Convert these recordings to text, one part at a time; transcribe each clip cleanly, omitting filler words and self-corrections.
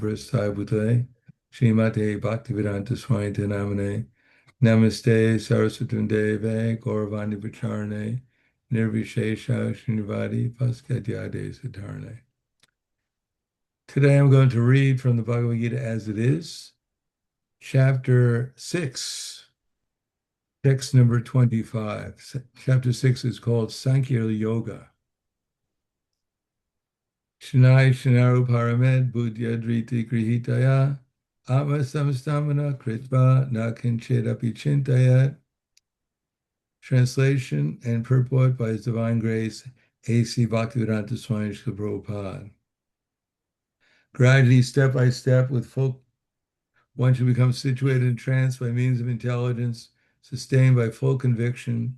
Bhutale, Srimate Bhaktivedanta Swami Namane, Namaste Saraswati Deve, Gauravani Pacharane, Nirvishesha Srinivadi Paskadyade Siddharane. Today I'm going to read from the Bhagavad Gita as it is, chapter 6, text number 25. Chapter 6 is called Sankhya Yoga. Shanai Shanaru Paramed Buddhya Driti Grihitaya Atma Samastamana Kritva Na Kinchedapi Chintayat. Translation and purport by His Divine Grace A.C. Bhaktivedanta Swami Prabhupada. Gradually, step by step, with full, one should become situated in trance by means of intelligence, sustained by full conviction.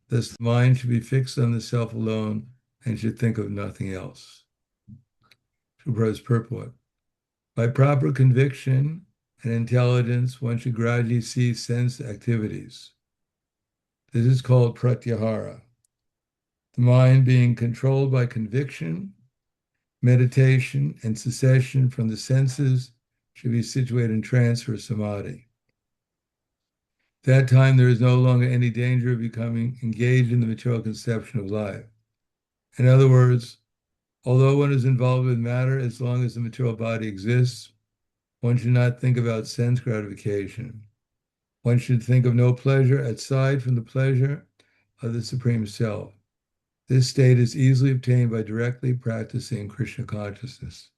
Thus, the mind should be fixed on the self alone and should think of nothing else. Prabhupada's purport. By proper conviction and intelligence, one should gradually cease sense activities. This is called pratyahara. The mind being controlled by conviction, meditation, and cessation from the senses should be situated in trance or samadhi. At that time, there is no longer any danger of becoming engaged in the material conception of life. In other words, although one is involved with matter as long as the material body exists, one should not think about sense gratification. One should think of no pleasure aside from the pleasure of the Supreme Self. This state is easily obtained by directly practicing Krishna consciousness.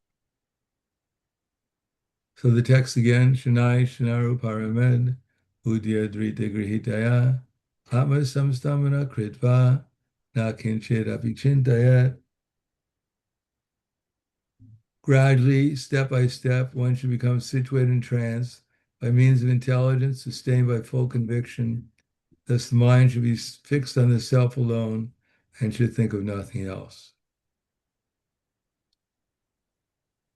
So the text again, Shanai Shanaru Paramed, Udya Drita Grihitaya, Atma Samstamana Kritva, Na Kinchet Apichintayat. Gradually, step by step, one should become situated in trance by means of intelligence sustained by full conviction. Thus, the mind should be fixed on the self alone and should think of nothing else.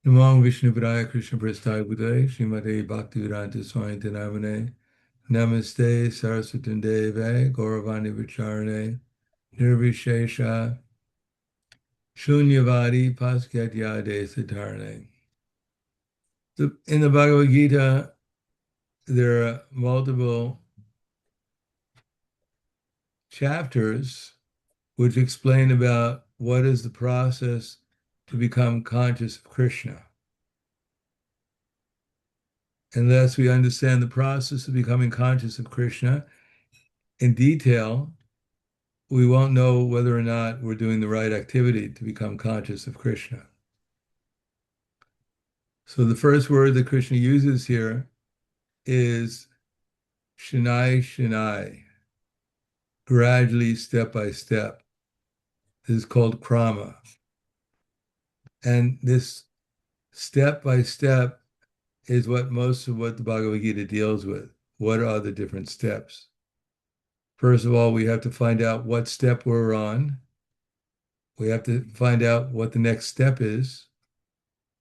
Namo Vishnu Padaya Krishna Prasthaya Buddhaya Srimate Bhaktivedanta Swami Namane Namaste Saraswati Deve Gauravani Vicharane Nirvishesha Shunyavadi Paskadyade Siddharane. In the Bhagavad Gita, there are multiple chapters which explain about what is the process to become conscious of Krishna. Unless we understand the process of becoming conscious of Krishna in detail, we won't know whether or not we're doing the right activity to become conscious of Krishna. So the first word that Krishna uses here is Shanai Shanai, gradually, step by step. This is called krama. And this step by step is what most of what the Bhagavad Gita deals with. What are the different steps? First of all, we have to find out what step we're on. We have to find out what the next step is.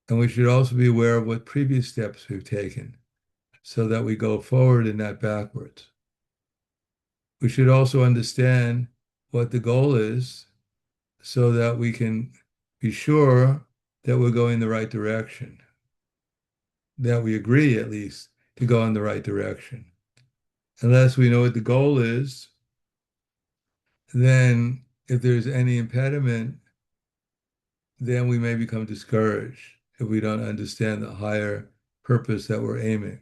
And we should also be aware of what previous steps we've taken so that we go forward and not backwards. We should also understand what the goal is so that we can be sure that we're going the right direction, that we agree at least to go in the right direction. Unless we know what the goal is, then if there's any impediment, then we may become discouraged if we don't understand the higher purpose that we're aiming.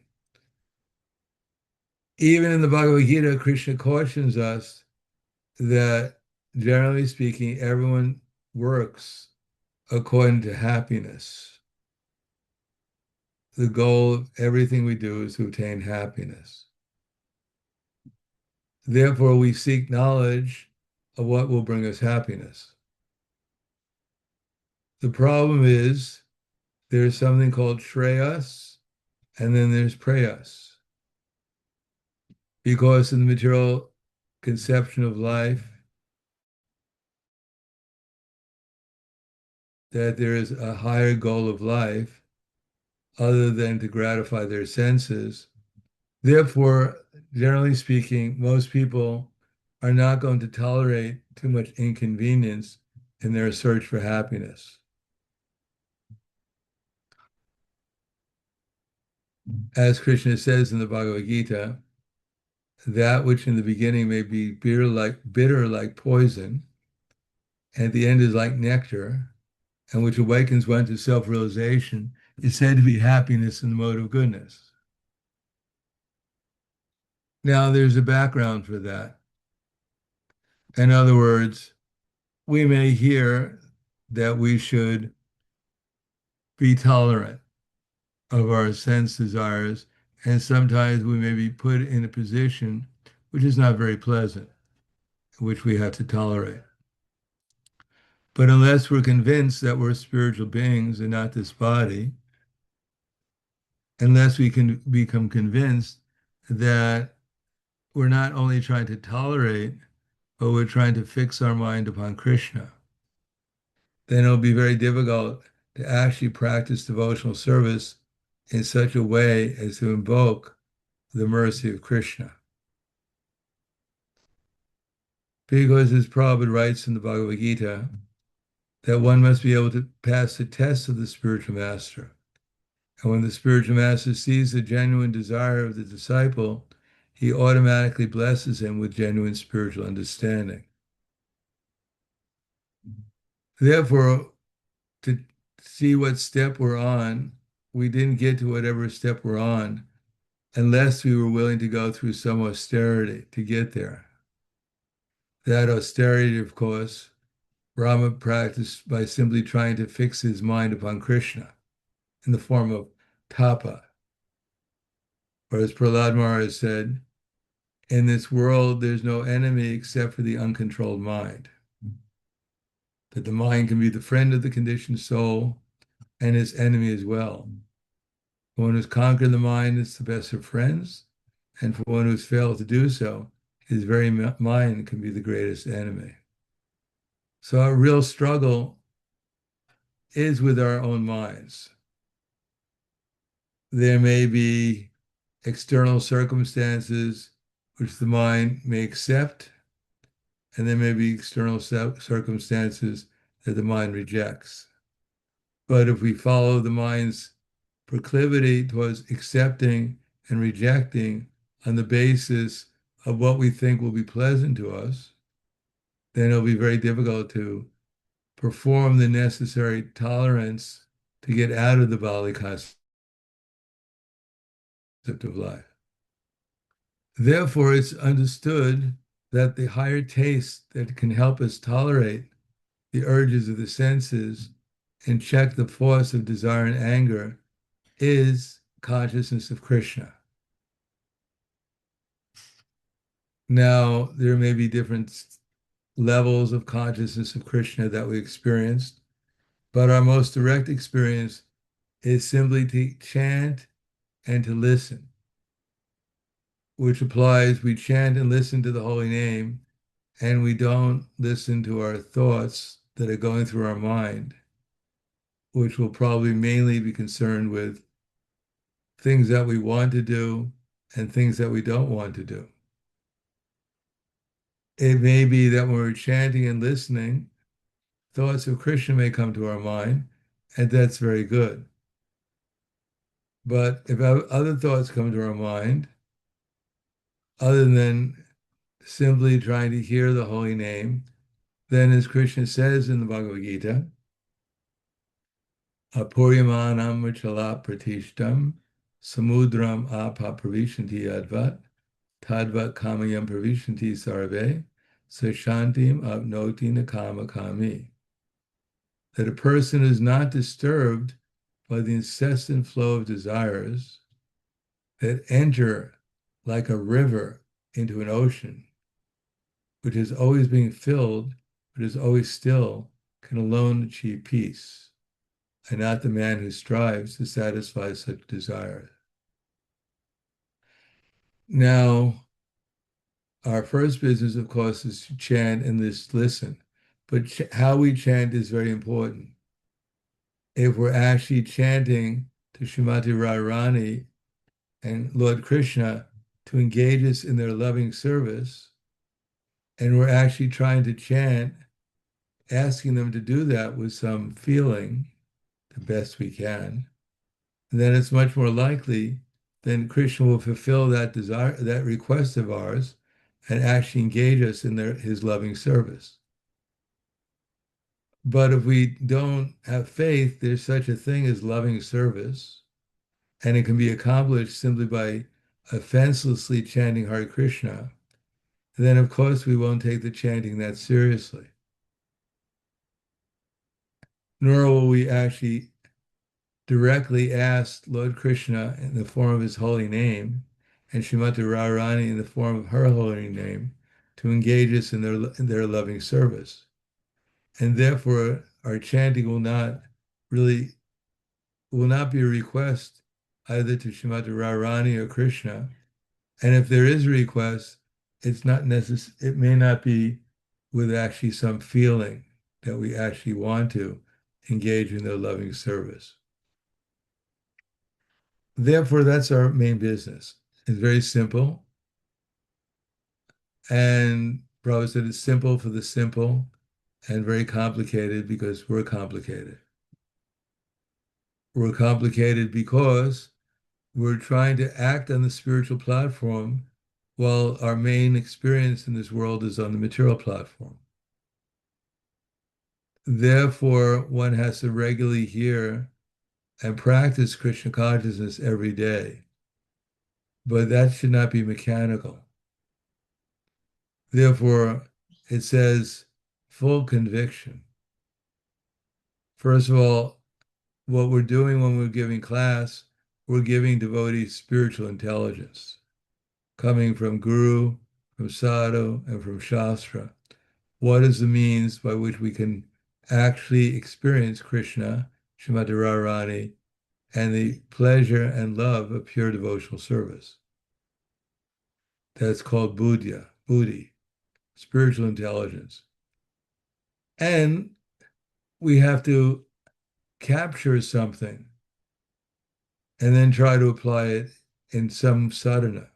Even in the Bhagavad Gita, Krishna cautions us that, generally speaking, everyone works according to happiness. The goal of everything we do is to attain happiness. Therefore, we seek knowledge of what will bring us happiness. The problem is there's something called Shreyas, and then there's Preyas. Because in the material conception of life, that there is a higher goal of life other than to gratify their senses. Therefore, generally speaking, most people are not going to tolerate too much inconvenience in their search for happiness. As Krishna says in the Bhagavad Gita, that which in the beginning may be bitter like poison, and at the end is like nectar, and which awakens one to self-realization, is said to be happiness in the mode of goodness. Now, there's a background for that. In other words, we may hear that we should be tolerant of our sense desires, and sometimes we may be put in a position which is not very pleasant, which we have to tolerate. But unless we're convinced that we're spiritual beings and not this body, unless we can become convinced that we're not only trying to tolerate, but we're trying to fix our mind upon Krishna, then it'll be very difficult to actually practice devotional service in such a way as to invoke the mercy of Krishna. Because as Prabhupada writes in the Bhagavad Gita, that one must be able to pass the test of the spiritual master. And when the spiritual master sees the genuine desire of the disciple, he automatically blesses him with genuine spiritual understanding. Therefore, to see what step we're on, we didn't get to whatever step we're on unless we were willing to go through some austerity to get there. That austerity, of course, Rama practiced by simply trying to fix his mind upon Krishna in the form of tapa. Or as Prahlad Maharaj said, in this world, there's no enemy except for the uncontrolled mind. That the mind can be the friend of the conditioned soul and its enemy as well. For one who's conquered the mind is the best of friends, and for one who's failed to do so, his very mind can be the greatest enemy. So our real struggle is with our own minds. There may be external circumstances which the mind may accept, and there may be external circumstances that the mind rejects. But if we follow the mind's proclivity towards accepting and rejecting on the basis of what we think will be pleasant to us, then it'll be very difficult to perform the necessary tolerance to get out of the Bali concept of life. Therefore, it's understood that the higher taste that can help us tolerate the urges of the senses and check the force of desire and anger is consciousness of Krishna. Now, there may be different levels of consciousness of Krishna that we experienced, but our most direct experience is simply to chant and to listen, which applies, we chant and listen to the holy name, and we don't listen to our thoughts that are going through our mind, which will probably mainly be concerned with things that we want to do and things that we don't want to do. It may be that when we're chanting and listening, thoughts of Krishna may come to our mind, and that's very good. But if other thoughts come to our mind, other than simply trying to hear the holy name, then as Krishna says in the Bhagavad Gita, apuryamanam machala pratishtam samudram apa pravishanti advat tadvat kamayam pravishanti sarve sashantim apnoti nakama kami. That a person is not disturbed by the incessant flow of desires that enter like a river into an ocean, which is always being filled, but is always still, can alone achieve peace, and not the man who strives to satisfy such desires. Now, our first business, of course, is to chant and listen, but how we chant is very important. If we're actually chanting to Srimati Radharani and Lord Krishna to engage us in their loving service, and we're actually trying to chant, asking them to do that with some feeling, the best we can, then it's much more likely then Krishna will fulfill that desire, that request of ours, and actually engage us in his loving service. But if we don't have faith, there's such a thing as loving service, and it can be accomplished simply by offenselessly chanting Hare Krishna, then of course we won't take the chanting that seriously. Nor will we actually directly ask Lord Krishna in the form of his holy name and Srimati Radharani in the form of her holy name to engage us in their loving service. And therefore, our chanting really will not be a request either to Srimati Radharani or Krishna. And if there is a request, it may not be with actually some feeling that we actually want to engage in their loving service. Therefore, that's our main business. It's very simple. And Prabhupada said it's simple for the simple and very complicated because we're complicated. We're complicated because we're trying to act on the spiritual platform while our main experience in this world is on the material platform. Therefore, one has to regularly hear and practice Krishna consciousness every day. But that should not be mechanical. Therefore, it says full conviction. First of all, what we're doing when we're giving class, we're giving devotees spiritual intelligence coming from Guru, from Sadhu, and from Shastra. What is the means by which we can actually experience Krishna, Srimati Radharani, and the pleasure and love of pure devotional service? That's called buddhi, spiritual intelligence. And we have to capture something and then try to apply it in some sadhana.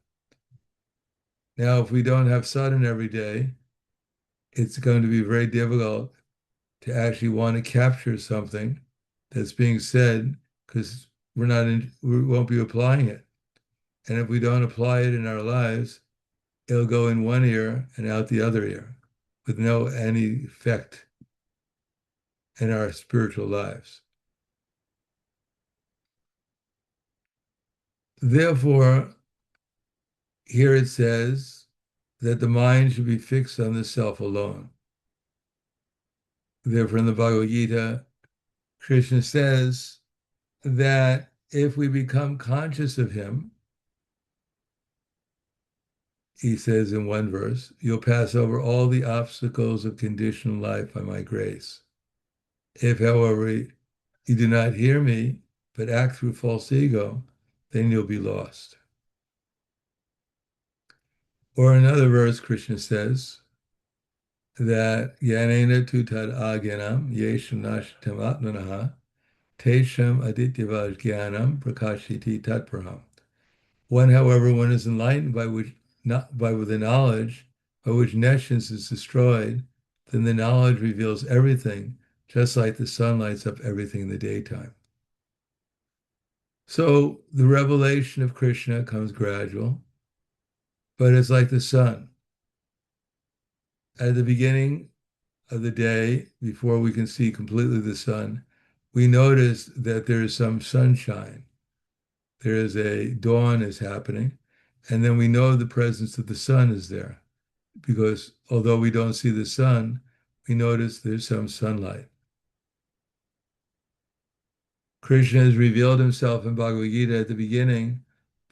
Now, if we don't have sadhana every day, it's going to be very difficult to actually want to capture something that's being said because we won't be applying it. And if we don't apply it in our lives, it'll go in one ear and out the other ear with no any effect in our spiritual lives. Therefore, here it says that the mind should be fixed on the self alone. Therefore, in the Bhagavad Gita, Krishna says that if we become conscious of him, he says in one verse, you'll pass over all the obstacles of conditioned life by my grace. If, however, you do not hear me, but act through false ego, then you'll be lost. Or another verse, Krishna says that Yanena tu tad agyanam yesham nashtam atmanaha tesham adityavaj jnanam prakashiti tatpraham. One is enlightened with the knowledge by which nescience is destroyed, then the knowledge reveals everything, just like the sun lights up everything in the daytime. So the revelation of Krishna comes gradual, but it's like the sun. At the beginning of the day, before we can see completely the sun, we notice that there is some sunshine. There is a dawn is happening, and then we know the presence of the sun is there, because although we don't see the sun, we notice there's some sunlight. Krishna has revealed himself in Bhagavad Gita at the beginning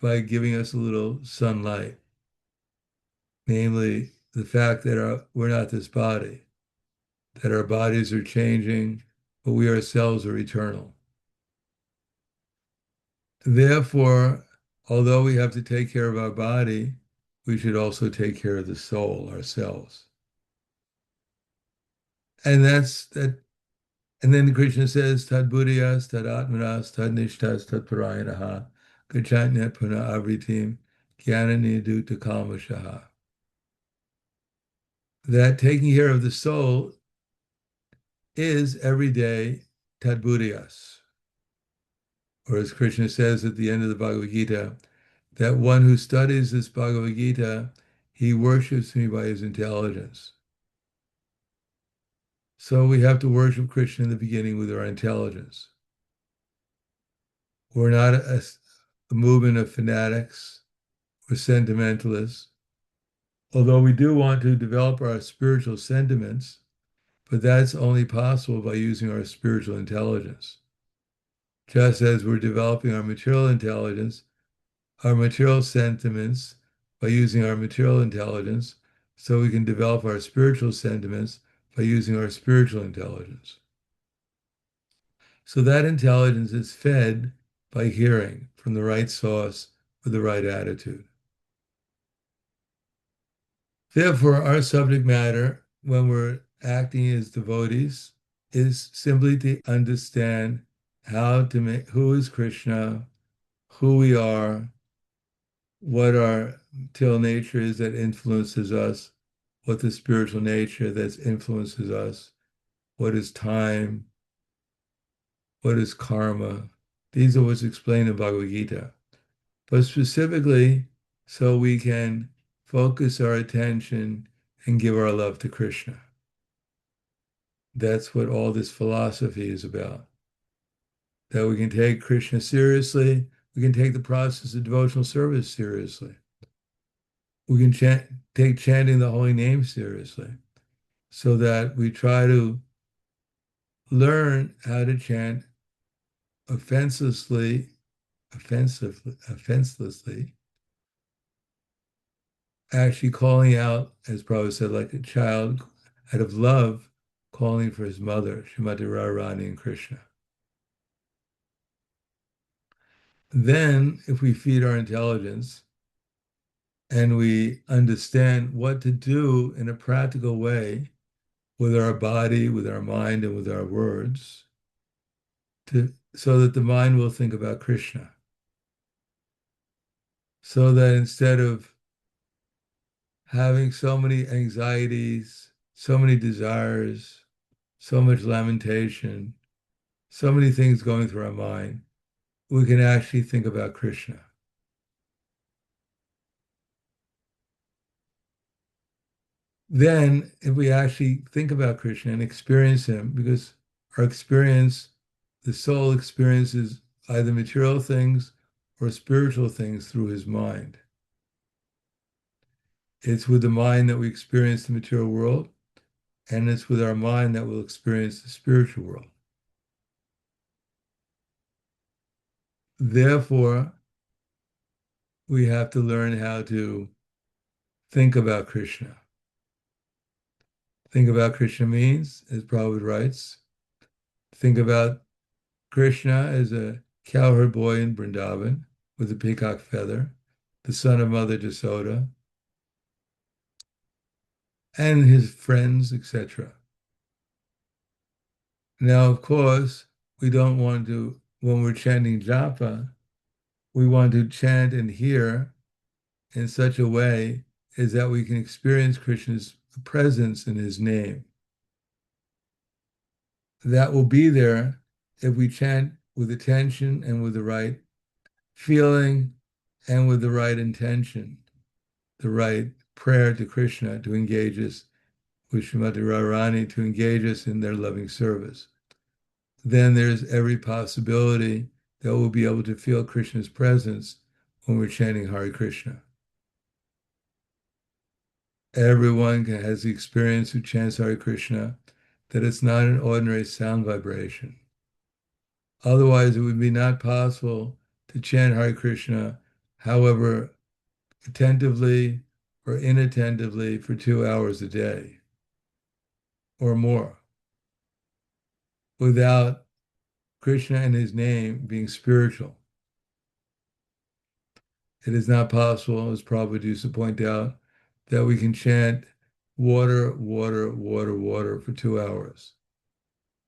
by giving us a little sunlight, namely the fact that we're not this body, that our bodies are changing, but we ourselves are eternal. Therefore, although we have to take care of our body, we should also take care of the soul, ourselves. And that's that. And then Krishna says, Tad buddhiyas, tad atmanas, tad nishtas, tad parayanaha, gacchanya puna avritim, jnana nidutta kalmashaha. That taking care of the soul is every day tad buddhiyas. Or as Krishna says at the end of the Bhagavad Gita, that one who studies this Bhagavad Gita, he worships me by his intelligence. So we have to worship Krishna in the beginning with our intelligence. We're not a movement of fanatics or sentimentalists, although we do want to develop our spiritual sentiments, but that's only possible by using our spiritual intelligence. Just as we're developing our material intelligence, our material sentiments by using our material intelligence, so we can develop our spiritual sentiments by using our spiritual intelligence. So that intelligence is fed by hearing from the right source with the right attitude. Therefore, our subject matter when we're acting as devotees is simply to understand how to make who is Krishna, who we are, what our material nature is that influences us, what the spiritual nature that influences us, what is time, what is karma. These are what's explained in Bhagavad Gita. But specifically, so we can focus our attention and give our love to Krishna. That's what all this philosophy is about. That we can take Krishna seriously, we can take the process of devotional service seriously. We can take chanting the holy name seriously, so that we try to learn how to chant offenselessly, offenselessly, actually calling out, as Prabhupada said, like a child out of love, calling for his mother, Srimati Radharani and Krishna. Then, if we feed our intelligence and we understand what to do in a practical way with our body, with our mind, and with our words, so that the mind will think about Krishna. So that instead of having so many anxieties, so many desires, so much lamentation, so many things going through our mind, we can actually think about Krishna. Then, if we actually think about Krishna and experience him, because our experience, the soul experiences either material things or spiritual things through his mind. It's with the mind that we experience the material world, and it's with our mind that we'll experience the spiritual world. Therefore, we have to learn how to think about Krishna. Think about Krishna means, as Prabhupada writes, think about Krishna as a cowherd boy in Vrindavan with a peacock feather, the son of Mother Jasoda, and his friends, etc. Now, of course, we don't want to, when we're chanting japa, we want to chant and hear in such a way as that we can experience Krishna's presence in his name. That will be there if we chant with attention and with the right feeling and with the right intention, the right prayer to Krishna to engage us with Srimati Radharani, to engage us in their loving service. Then there's every possibility that we'll be able to feel Krishna's presence when we're chanting Hare Krishna. Everyone has the experience who chants Hare Krishna that it's not an ordinary sound vibration. Otherwise, it would be not possible to chant Hare Krishna, however attentively or inattentively, for 2 hours a day or more, without Krishna and his name being spiritual. It is not possible, as Prabhupada used to point out, that we can chant water, water, water, water for 2 hours,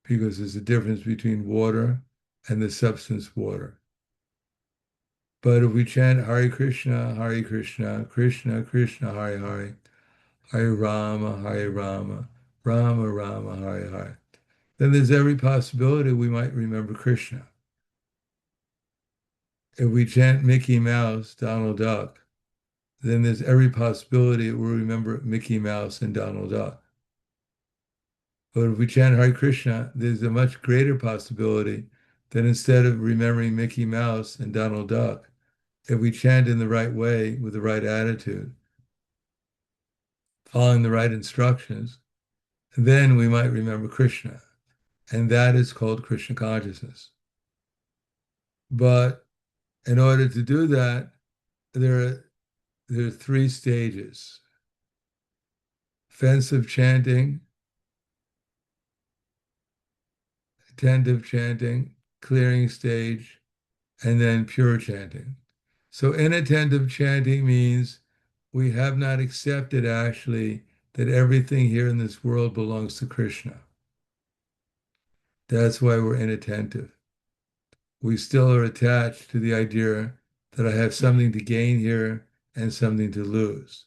because there's a difference between water and the substance water. But if we chant Hare Krishna, Krishna Krishna, Hare Hare, Hare Rama, Rama Rama, Hare Hare, then there's every possibility we might remember Krishna. If we chant Mickey Mouse, Donald Duck, then there's every possibility we'll remember Mickey Mouse and Donald Duck. But if we chant Hare Krishna, there's a much greater possibility that instead of remembering Mickey Mouse and Donald Duck, if we chant in the right way with the right attitude, following the right instructions, then we might remember Krishna. And that is called Krishna consciousness. But in order to do that, there are, there are three stages: offensive chanting, attentive chanting, clearing stage, and then pure chanting. So inattentive chanting means we have not accepted actually that everything here in this world belongs to Krishna. That's why we're inattentive. We still are attached to the idea that I have something to gain here and something to lose.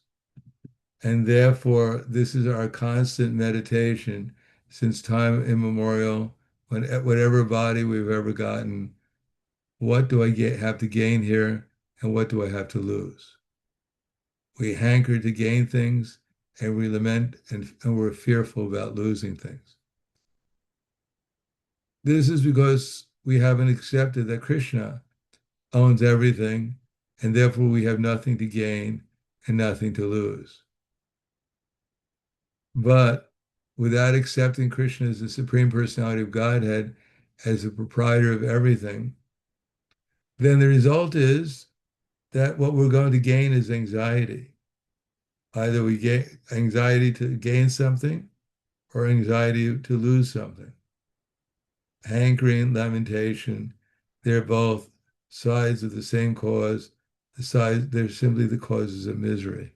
And therefore, this is our constant meditation since time immemorial, when whatever body we've ever gotten, what do I have to gain here and what do I have to lose? We hanker to gain things and we lament and we're fearful about losing things. This is because we haven't accepted that Krishna owns everything and therefore we have nothing to gain and nothing to lose. But without accepting Krishna as the Supreme Personality of Godhead, as the proprietor of everything, then the result is that what we're going to gain is anxiety. Either we get anxiety to gain something or anxiety to lose something. Hankering, lamentation, they're both sides of the same cause. They're simply the causes of misery.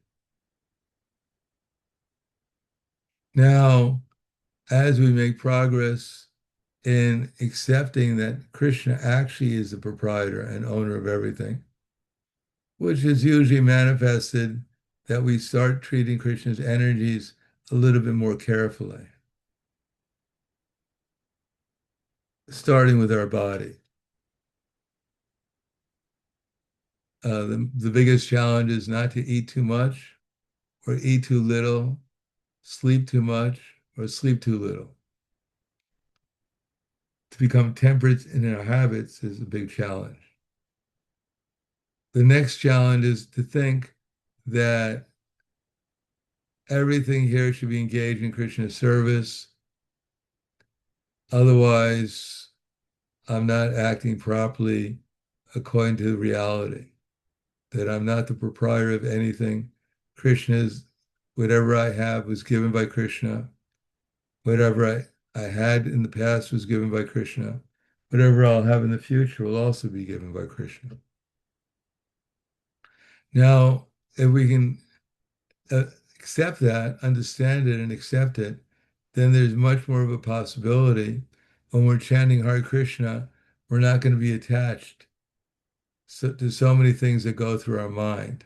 Now, as we make progress in accepting that Krishna actually is the proprietor and owner of everything, which is usually manifested that we start treating Krishna's energies a little bit more carefully, starting with our body. The biggest challenge is not to eat too much or eat too little, sleep too much or sleep too little. To become temperate in our habits is a big challenge. The next challenge is to think that everything here should be engaged in Krishna's service. Otherwise, I'm not acting properly according to reality, that I'm not the proprietor of anything. Krishna's, whatever I have was given by Krishna. Whatever I had in the past was given by Krishna. Whatever I'll have in the future will also be given by Krishna. Now, if we can accept that, understand it, and accept it, then there's much more of a possibility when we're chanting Hare Krishna, we're not going to be attached to so many things that go through our mind.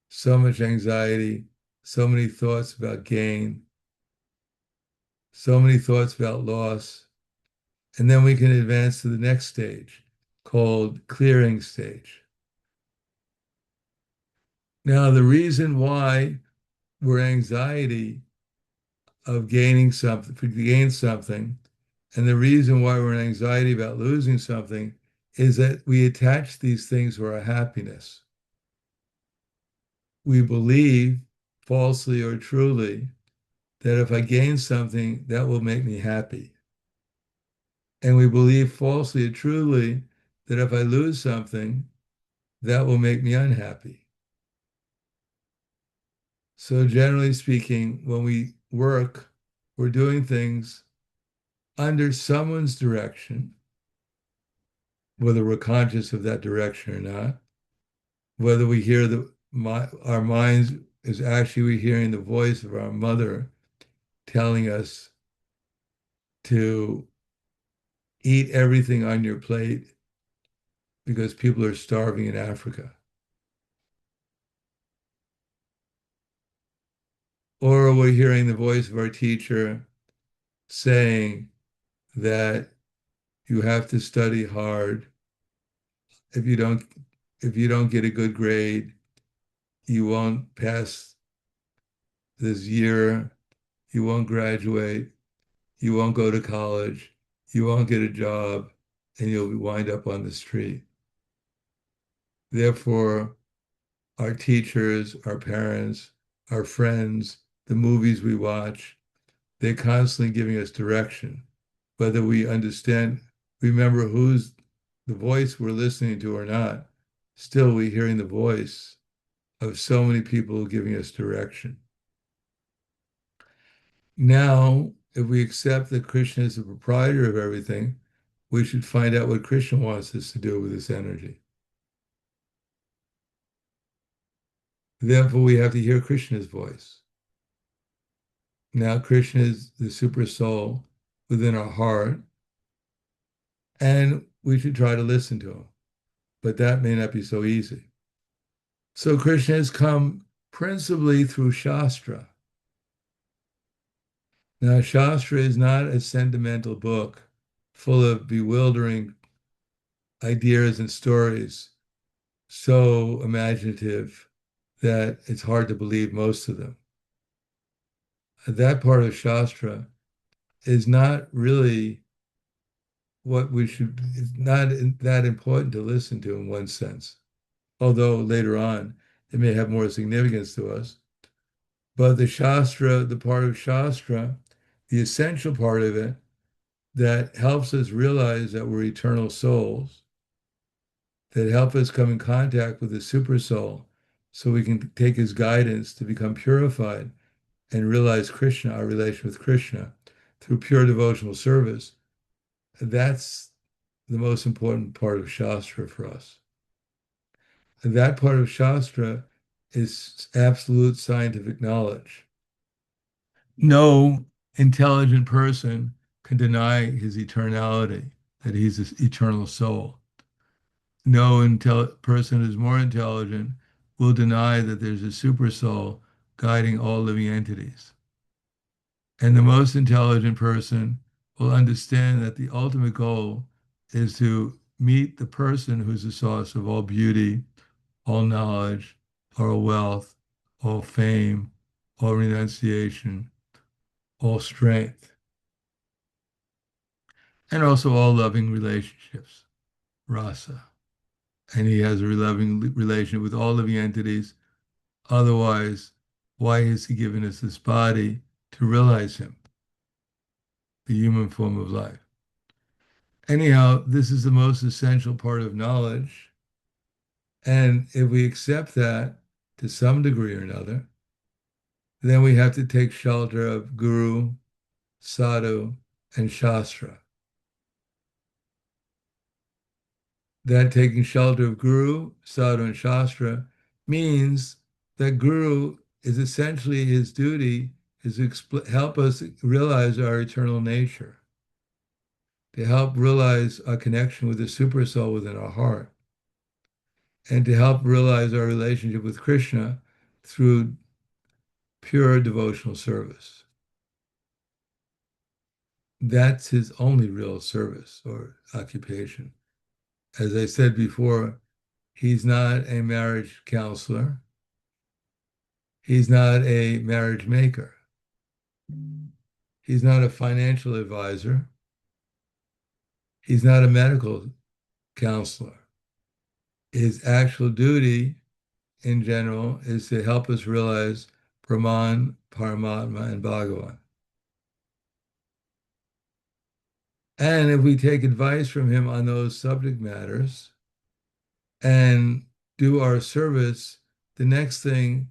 So much anxiety, so many thoughts about gain, so many thoughts about loss. And then we can advance to the next stage called clearing stage. Now, the reason why we're anxiety of gaining something, to gain something, and the reason why we're in anxiety about losing something is that we attach these things to our happiness. We believe, falsely or truly, that if I gain something, that will make me happy. And we believe falsely or truly that if I lose something, that will make me unhappy. So generally speaking, when we work, we're doing things under someone's direction, whether we're conscious of that direction or not, whether we hear our minds is actually we're hearing the voice of our mother telling us to eat everything on your plate because people are starving in Africa. Or we're hearing the voice of our teacher saying that you have to study hard if you don't if you don't get a good grade, you won't pass this year, you won't graduate, you won't go to college, you won't get a job, and you'll wind up on the street. Therefore, our teachers, our parents, our friends, the movies we watch, they're constantly giving us direction, whether we understand, remember who's the voice we're listening to or not. Still, we're hearing the voice of so many people giving us direction. Now, if we accept that Krishna is the proprietor of everything, we should find out what Krishna wants us to do with this energy. Therefore, we have to hear Krishna's voice. Now, Krishna is the super soul within our heart, and we should try to listen to him. But that may not be so easy. So, Krishna has come principally through Shastra. Now, Shastra is not a sentimental book full of bewildering ideas and stories, so imaginative that it's hard to believe most of them. That part of Shastra is not really what we should, it's not that important to listen to in one sense, although later on it may have more significance to us. But the Shastra, the part of Shastra, the essential part of it that helps us realize that we're eternal souls, that help us come in contact with the super soul so we can take his guidance to become purified and realize Krishna, our relation with Krishna, through pure devotional service. That's the most important part of Shastra for us. And that part of Shastra is absolute scientific knowledge. No intelligent person can deny his eternality, that he's this eternal soul. No person who's more intelligent will deny that there's a super soul guiding all living entities. And the most intelligent person will understand that the ultimate goal is to meet the person who's the source of all beauty, all knowledge, all wealth, all fame, all renunciation, all strength, and also all loving relationships, rasa. And he has a loving relation with all living entities. Otherwise, why has he given us this body to realize him, the human form of life? Anyhow, this is the most essential part of knowledge. And if we accept that to some degree or another, then we have to take shelter of Guru, Sadhu, and Shastra. That taking shelter of Guru, Sadhu, and Shastra means that Guru is essentially his duty is to help us realize our eternal nature, to help realize our connection with the super soul within our heart, and to help realize our relationship with Krishna through pure devotional service. That's his only real service or occupation. As I said before, he's not a marriage counselor. He's not a marriage maker. He's not a financial advisor. He's not a medical counselor. His actual duty in general is to help us realize Brahman, Paramatma, and Bhagavan. And if we take advice from him on those subject matters and do our service, the next thing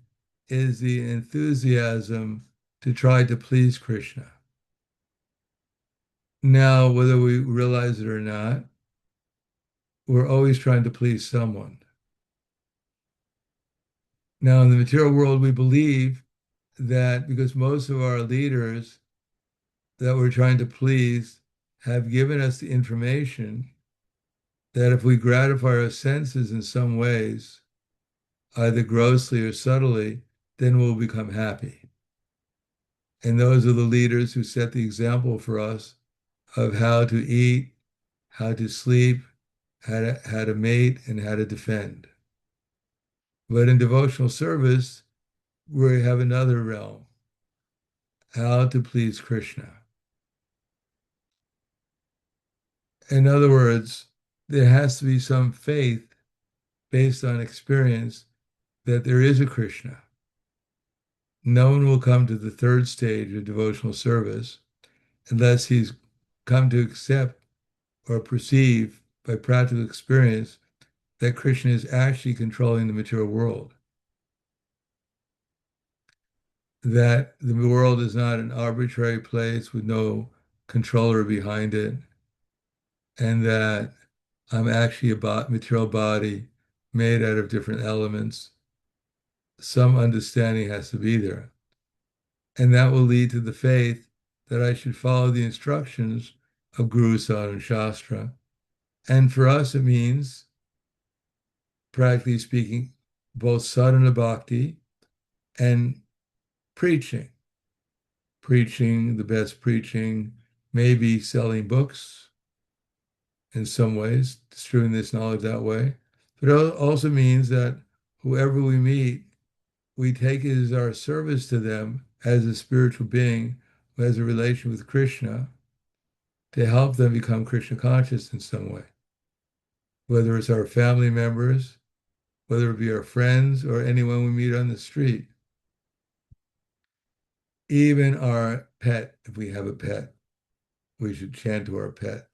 is the enthusiasm to try to please Krishna. Now, whether we realize it or not, we're always trying to please someone. Now, in the material world, we believe that because most of our leaders that we're trying to please have given us the information that if we gratify our senses in some ways, either grossly or subtly, then we'll become happy. And those are the leaders who set the example for us of how to eat, how to sleep, how to mate, and how to defend. But in devotional service, we have another realm, how to please Krishna. In other words, there has to be some faith based on experience that there is a Krishna. No one will come to the third stage of devotional service unless he's come to accept or perceive by practical experience that Krishna is actually controlling the material world, that the world is not an arbitrary place with no controller behind it, and that I'm actually a material body made out of different elements. Some understanding has to be there. And that will lead to the faith that I should follow the instructions of Guru, Sadhana, and Shastra. And for us, it means, practically speaking, both sadhana bhakti and preaching. Preaching, the best preaching, maybe selling books in some ways, distributing this knowledge that way. But it also means that whoever we meet, we take it as our service to them as a spiritual being who has a relation with Krishna to help them become Krishna conscious in some way. Whether it's our family members, whether it be our friends, or anyone we meet on the street. Even our pet, if we have a pet, we should chant to our pet.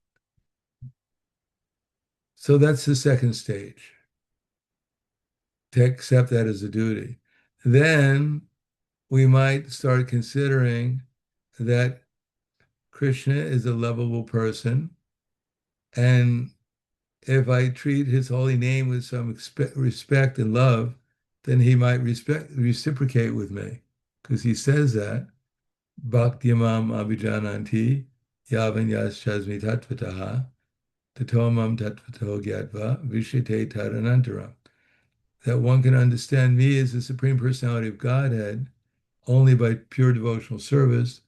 So that's the second stage, to accept that as a duty. Then we might start considering that Krishna is a lovable person, and if I treat his holy name with some respect and love, then he might reciprocate with me, because he says that Bhakti-mam abhijananti yavan yaschasmi tatvataha tatomam tatvato gyatva vishite tadanantaram. That one can understand me as the Supreme Personality of Godhead only by pure devotional service.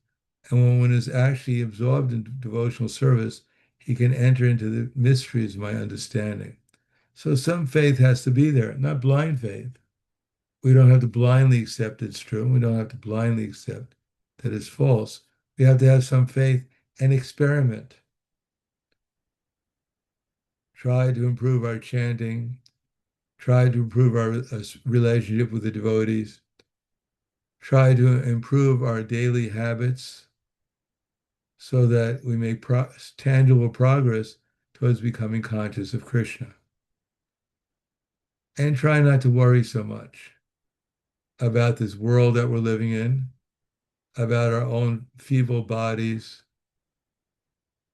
And when one is actually absorbed in devotional service, he can enter into the mysteries of my understanding. So some faith has to be there, not blind faith. We don't have to blindly accept it's true. We don't have to blindly accept that it's false. We have to have some faith and experiment. Try to improve our chanting, try to improve our relationship with the devotees, try to improve our daily habits so that we make tangible progress towards becoming conscious of Krishna. And try not to worry so much about this world that we're living in, about our own feeble bodies,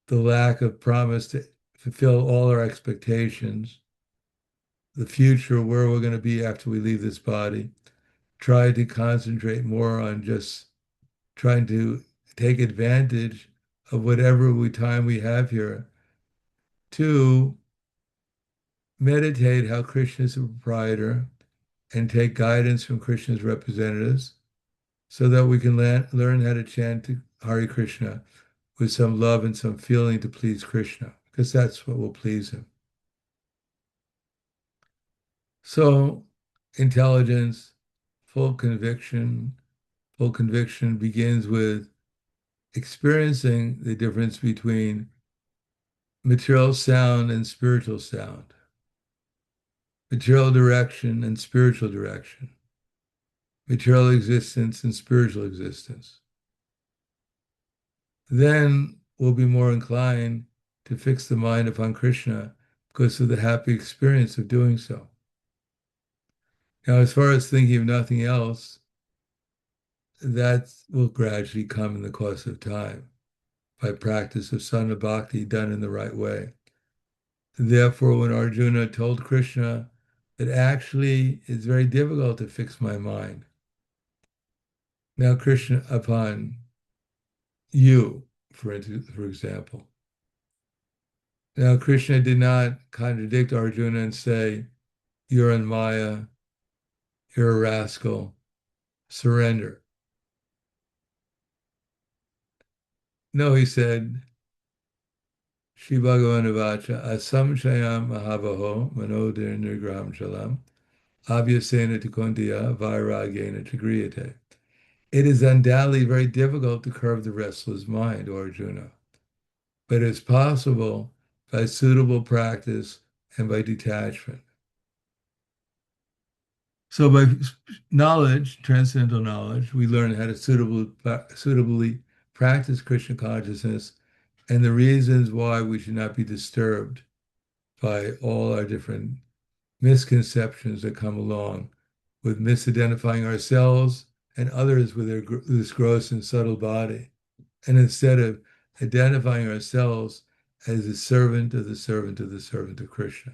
the lack of promise to fulfill all our expectations, the future, where we're going to be after we leave this body. Try to concentrate more on just trying to take advantage of whatever time we have here to meditate how Krishna is a proprietor and take guidance from Krishna's representatives so that we can learn how to chant Hare Krishna with some love and some feeling to please Krishna, because that's what will please him. So intelligence, full conviction begins with experiencing the difference between material sound and spiritual sound, material direction and spiritual direction, material existence and spiritual existence. Then we'll be more inclined to fix the mind upon Krishna because of the happy experience of doing so. Now, as far as thinking of nothing else, that will gradually come in the course of time by practice of sadhana bhakti done in the right way. Therefore, when Arjuna told Krishna that actually it's very difficult to fix my mind, now Krishna, upon you, for example, now Krishna did not contradict Arjuna and say, you're in Maya, you're a rascal, surrender. No, he said, Shri Bhagavanavacha asamshayam mahabaho manodir nirgram chalam abhyasena tikundiya vairagena chagriyate. It is undoubtedly very difficult to curb the restless mind, O Arjuna, but it's possible by suitable practice and by detachment. So by knowledge, transcendental knowledge, we learn how to suitably practice Krishna consciousness and the reasons why we should not be disturbed by all our different misconceptions that come along with misidentifying ourselves and others with this gross and subtle body. And instead of identifying ourselves as the servant of the servant of the servant of Krishna,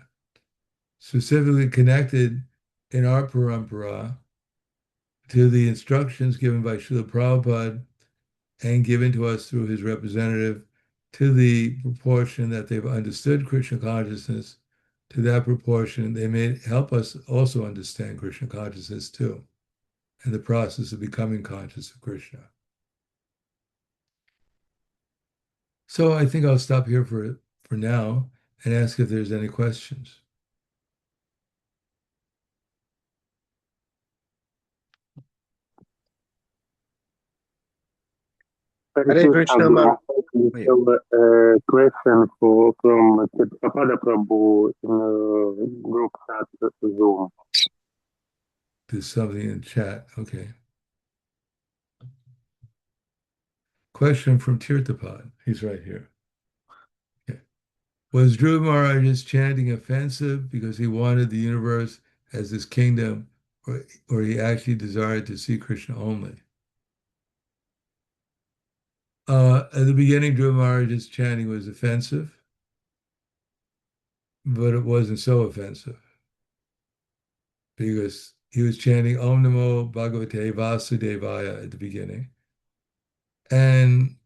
specifically connected in our parampara to the instructions given by Srila Prabhupada and given to us through his representative, to the proportion that they've understood Krishna consciousness, to that proportion, they may help us also understand Krishna consciousness too, and the process of becoming conscious of Krishna. So I think I'll stop here for now and ask if there's any questions. Hare Krishna, I have a question from Papada Prabhu in group chat Zoom. There's something in chat. Okay. Question from Tirthapad. He's right here. Okay. Was Dhruva Maharaj's chanting offensive because he wanted the universe as his kingdom, or he actually desired to see Krishna only? At the beginning, Dhruva Maharaj's chanting was offensive, but it wasn't so offensive because he was chanting Om Namo Bhagavate Vasudevaya at the beginning. And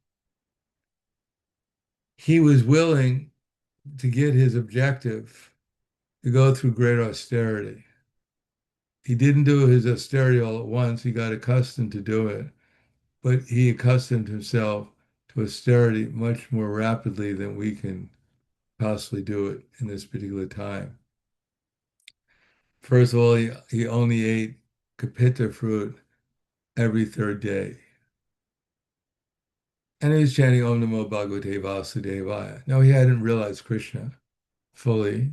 he was willing to get his objective to go through great austerity. He didn't do his austerity all at once. He got accustomed to do it, but he accustomed himself to austerity much more rapidly than we can possibly do it in this particular time. First of all, he only ate kapita fruit every third day. And he was chanting Om Namo Bhagavate Vasudevaya. Now, he hadn't realized Krishna fully,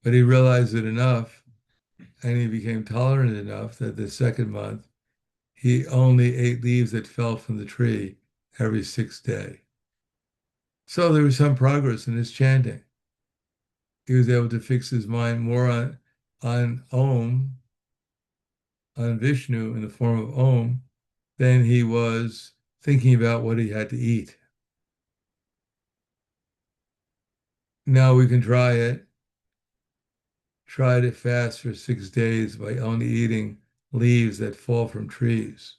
but he realized it enough, and he became tolerant enough that the second month, he only ate leaves that fell from the tree every sixth day. So there was some progress in his chanting. He was able to fix his mind more on Om, on Vishnu in the form of Om, than he was thinking about what he had to eat. Now we can try it. Try to fast for 6 days by only eating leaves that fall from trees.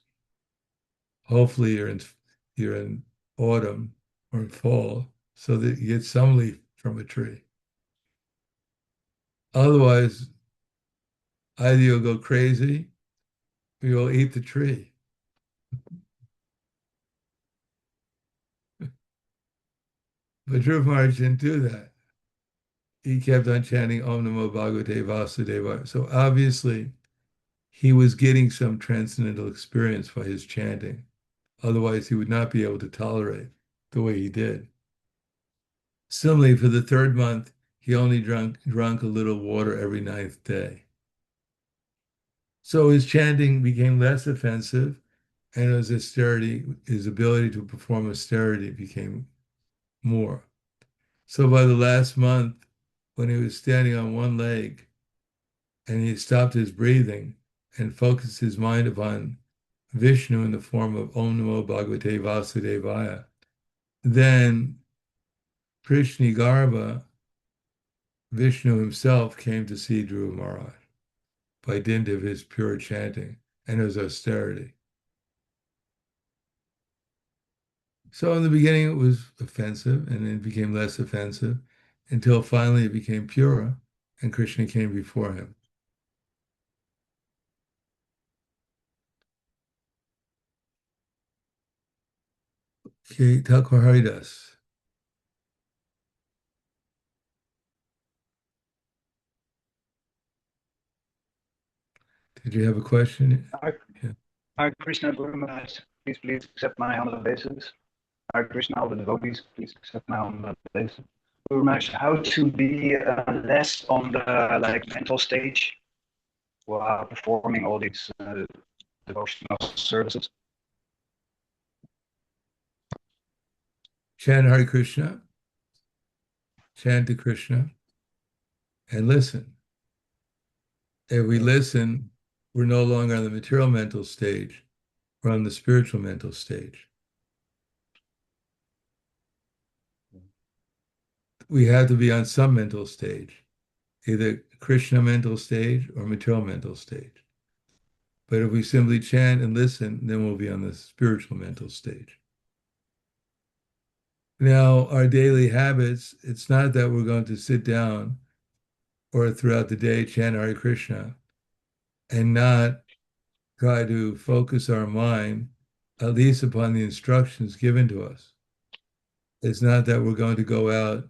Hopefully you're in autumn or in fall so that you get some leaf from a tree. Otherwise, either you'll go crazy or you'll eat the tree. But Dhruva Maharaj didn't do that. He kept on chanting Om Namo Bhagavate Vasudevaya. So obviously, he was getting some transcendental experience by his chanting. Otherwise, he would not be able to tolerate the way he did. Similarly, for the third month, he only drank a little water every ninth day. So his chanting became less offensive, and his ability to perform austerity became more. So by the last month, when he was standing on one leg and he stopped his breathing and focused his mind upon Vishnu in the form of Om Namo Bhagavate Vasudevaya, then Krishna Garbha, Vishnu himself, came to see Dhruva Maharaj by dint of his pure chanting and his austerity. So in the beginning it was offensive, and it became less offensive until finally it became pure and Krishna came before him. Okay, Thakur Haridas. Did you have a question? Hare Yeah. Hare Krishna Guru Maharaj, please accept my humble obeisances. Hare Krishna, all the devotees, please accept my humble obeisances. Guru Maharaj, how to be less on the mental stage while performing all these devotional services? Chant Hare Krishna, chant to Krishna, and listen. If we listen, we're no longer on the material mental stage, we're on the spiritual mental stage. We have to be on some mental stage, either Krishna mental stage or material mental stage. But if we simply chant and listen, then we'll be on the spiritual mental stage. Now, our daily habits, it's not that we're going to sit down or throughout the day chant Hare Krishna and not try to focus our mind at least upon the instructions given to us. It's not that we're going to go out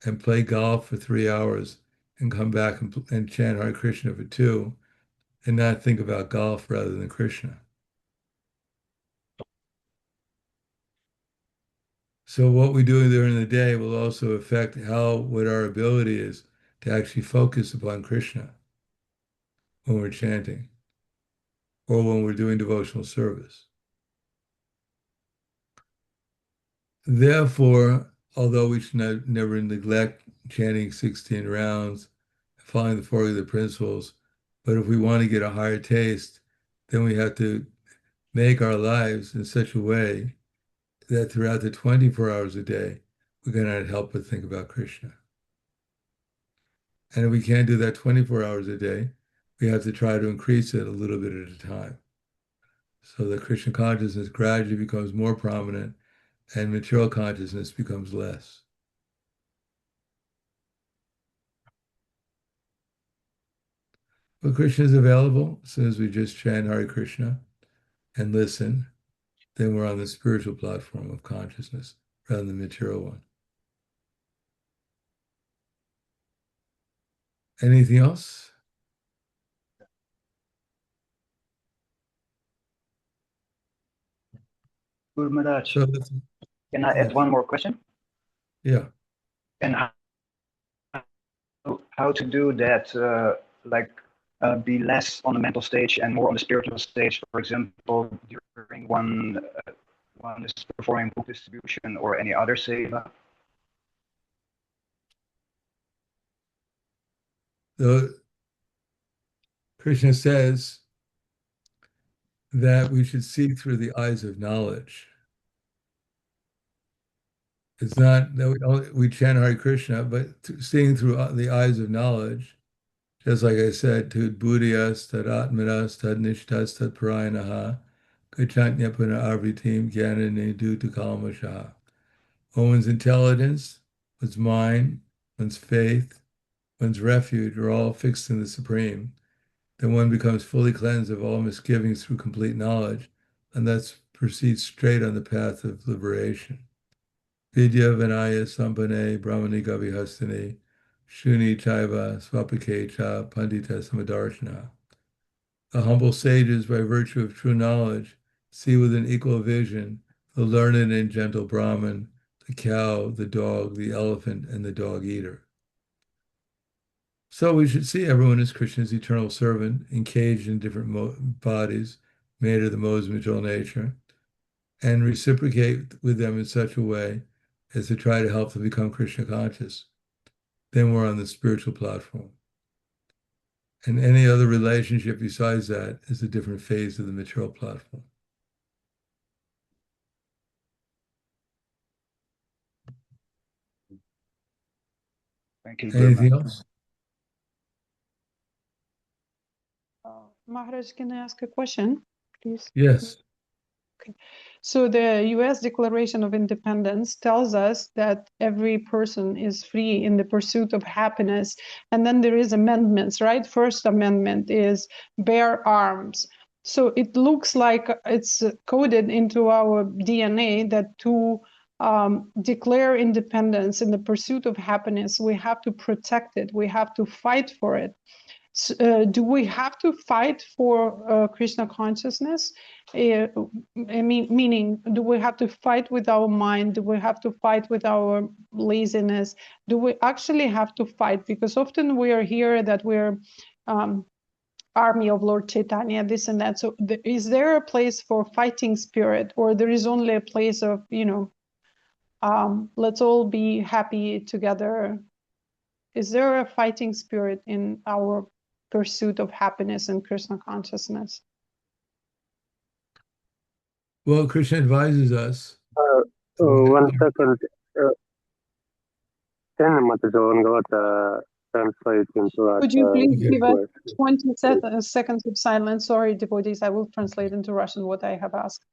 and play golf for 3 hours and come back and chant Hare Krishna for 2 and not think about golf rather than Krishna. So what we do during the day will also affect what our ability is to actually focus upon Krishna when we're chanting or when we're doing devotional service. Therefore, although we should never neglect chanting 16 rounds, following the 4 of the principles, but if we want to get a higher taste, then we have to make our lives in such a way that throughout the 24 hours a day, we cannot help but think about Krishna. And if we can't do that 24 hours a day, we have to try to increase it a little bit at a time. So that Krishna consciousness gradually becomes more prominent and material consciousness becomes less. But Krishna is available as soon as we just chant Hare Krishna and listen, then we're on the spiritual platform of consciousness rather than the material one. Anything else? Guru Maharaj, So, can I add yes. one more question? Yeah. And how to do that, be less on the mental stage and more on the spiritual stage, for example, during one is performing book distribution or any other seva? Krishna says that we should see through the eyes of knowledge. It's not that we chant Hare Krishna, but seeing through the eyes of knowledge, just like I said, Tud Buddhiyas, Tad Atmanas, Tad Nishtas, Tad Parayanaha, Gachantnyapana Arvitim, Gyanane Duta Kalmashaha. One's intelligence, one's mind, one's faith, one's refuge are all fixed in the Supreme. Then one becomes fully cleansed of all misgivings through complete knowledge, and thus proceeds straight on the path of liberation. Vidya Vinaya Sampane Brahmani Gavihastane Shuni Chaiva Swapake Cha Pandita Samadarshana. The humble sages, by virtue of true knowledge, see with an equal vision the learned and gentle Brahmin, the cow, the dog, the elephant, and the dog eater. So we should see everyone as Krishna's eternal servant, encaged in different bodies, made of the modes of material nature, and reciprocate with them in such a way as to try to help them become Krishna conscious. Then we're on the spiritual platform. And any other relationship besides that is a different phase of the material platform. Thank you, Anything Guru. else? Maharaj, can I ask a question, please? Yes. Okay. So the US Declaration of Independence tells us that every person is free in the pursuit of happiness. And then there is amendments, right? First amendment is bear arms. So it looks like it's coded into our DNA that to declare independence in the pursuit of happiness, we have to protect it. We have to fight for it. Do we have to fight for Krishna consciousness? Meaning, do we have to fight with our mind? Do we have to fight with our laziness? Do we actually have to fight? Because often we are here that we're army of Lord Chaitanya, this and that. So is there a place for fighting spirit, or there is only a place of, let's all be happy together? Is there a fighting spirit in our pursuit of happiness and Krishna consciousness? Well, Krishna advises us. One second. Can Matajan Gata translate into Could you please that give us question? 20 seconds of silence? Sorry, devotees, I will translate into Russian what I have asked.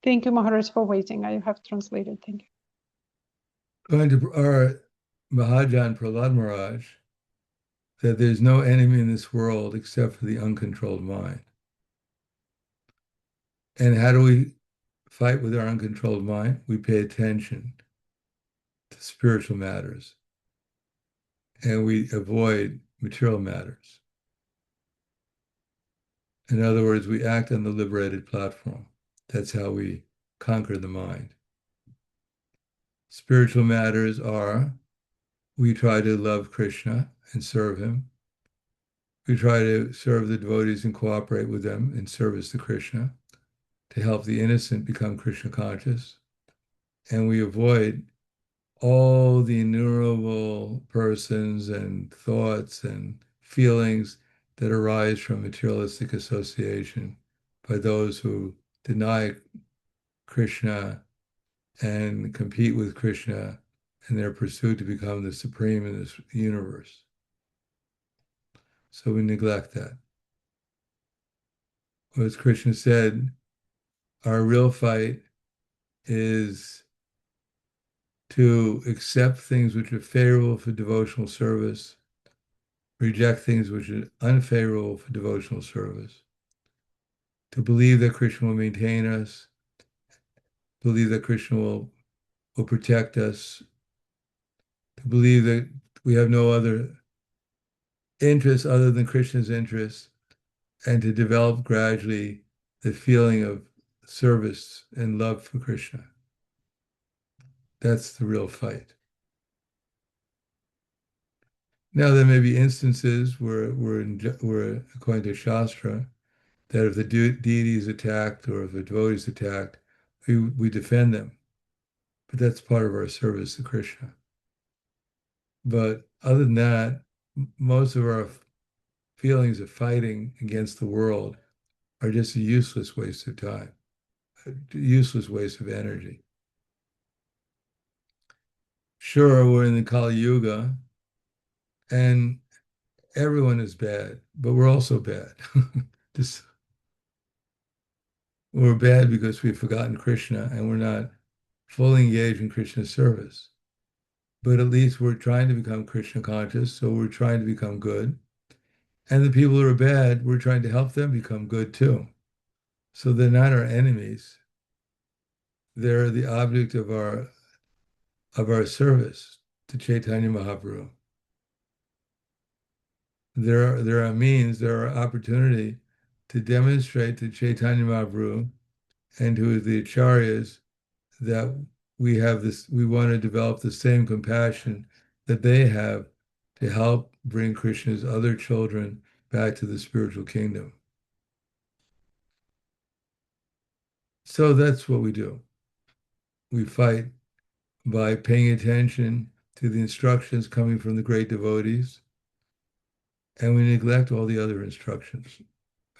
Thank you, Maharaj, for waiting. I have translated. Thank you. Going to our Mahajan Prahlad Maharaj, that there's no enemy in this world except for the uncontrolled mind. And how do we fight with our uncontrolled mind? We pay attention to spiritual matters and we avoid material matters. In other words, we act on the liberated platform. That's how we conquer the mind. Spiritual matters are, we try to love Krishna and serve him. We try to serve the devotees and cooperate with them in service to Krishna to help the innocent become Krishna conscious. And we avoid all the innumerable persons and thoughts and feelings that arise from materialistic association by those who deny Krishna and compete with Krishna in their pursuit to become the supreme in this universe. So we neglect that. As Krishna said, our real fight is to accept things which are favorable for devotional service, reject things which are unfavorable for devotional service, to believe that Krishna will maintain us, believe that Krishna will protect us, to believe that we have no other interest other than Krishna's interest, and to develop gradually the feeling of service and love for Krishna. That's the real fight. Now, there may be instances where according to Shastra, that if the deity is attacked or if a devotee is attacked, we defend them. But that's part of our service to Krishna. But other than that, most of our feelings of fighting against the world are just a useless waste of time, a useless waste of energy. Sure, we're in the Kali Yuga, and everyone is bad, but we're also bad. We're bad because we've forgotten Krishna and we're not fully engaged in Krishna's service. But at least we're trying to become Krishna conscious, so we're trying to become good. And the people who are bad, we're trying to help them become good too. So they're not our enemies. They're the object of our service to Chaitanya Mahaprabhu. There are means, there are opportunity to demonstrate to Chaitanya Mahaprabhu and to the acharyas that we want to develop the same compassion that they have to help bring Krishna's other children back to the spiritual kingdom. So that's what we do. We fight by paying attention to the instructions coming from the great devotees, and we neglect all the other instructions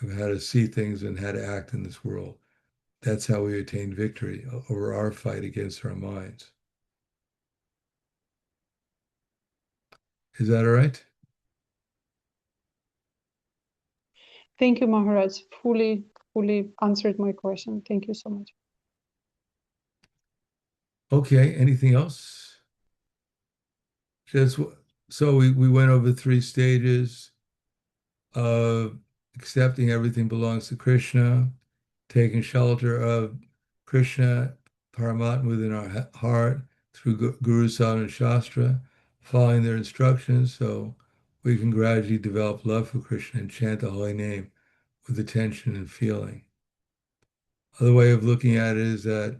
of how to see things and how to act in this world. That's how we attain victory over our fight against our minds. Is that all right? Thank you, Maharaj. Fully answered my question. Thank you so much. Okay, anything else? So we went over 3 stages of accepting everything belongs to Krishna, taking shelter of Krishna, Paramatma within our heart through Guru, Sadhana, and Shastra, following their instructions so we can gradually develop love for Krishna and chant the holy name with attention and feeling. Other way of looking at it is that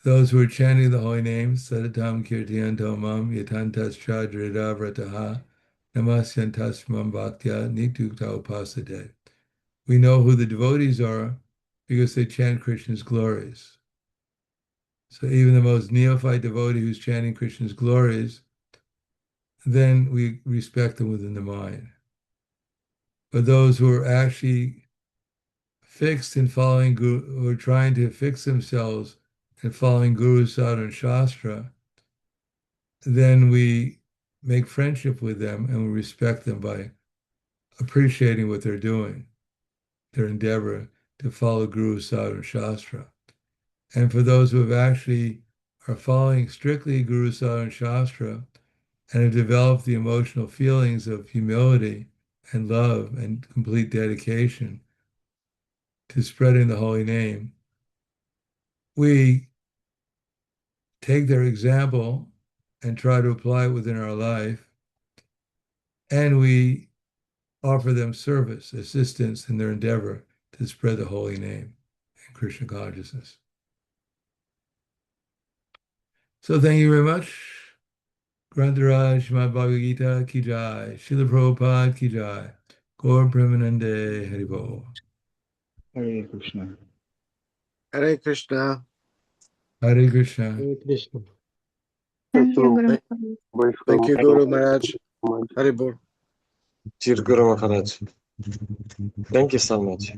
those who are chanting the holy name, Sadatam Kirtiyanto Mam Yatantas Chadrida Vrataha Namasyantas Mam Bhaktya Nitukta Upasade. We know who the devotees are because they chant Krishna's glories. So even the most neophyte devotee who's chanting Krishna's glories, then we respect them within the mind. But those who are actually fixed in following Guru, who are trying to fix themselves in following Guru, Sadhana, and Shastra, then we make friendship with them and we respect them by appreciating what they're doing, their endeavor to follow Guru, Sadhana, and Shastra. And for those who have actually are following strictly Guru, Sadhana, and Shastra and have developed the emotional feelings of humility and love and complete dedication to spreading the holy name, we take their example and try to apply it within our life, and we offer them service, assistance in their endeavor to spread the holy name and Krishna consciousness. So thank you very much. Grantaraj Srimad Bhagavad Gita ki jai, Srila Prabhupada ki jai, Gaur Premanande Haribol. Hare Krishna. Hare Krishna. Hare Krishna. Hare Krishna. Thank you, Guru Thank Maharaj. Thank you, Guru Maharaj. Hare Bol. Dear Guru Maharaj. Thank you so much.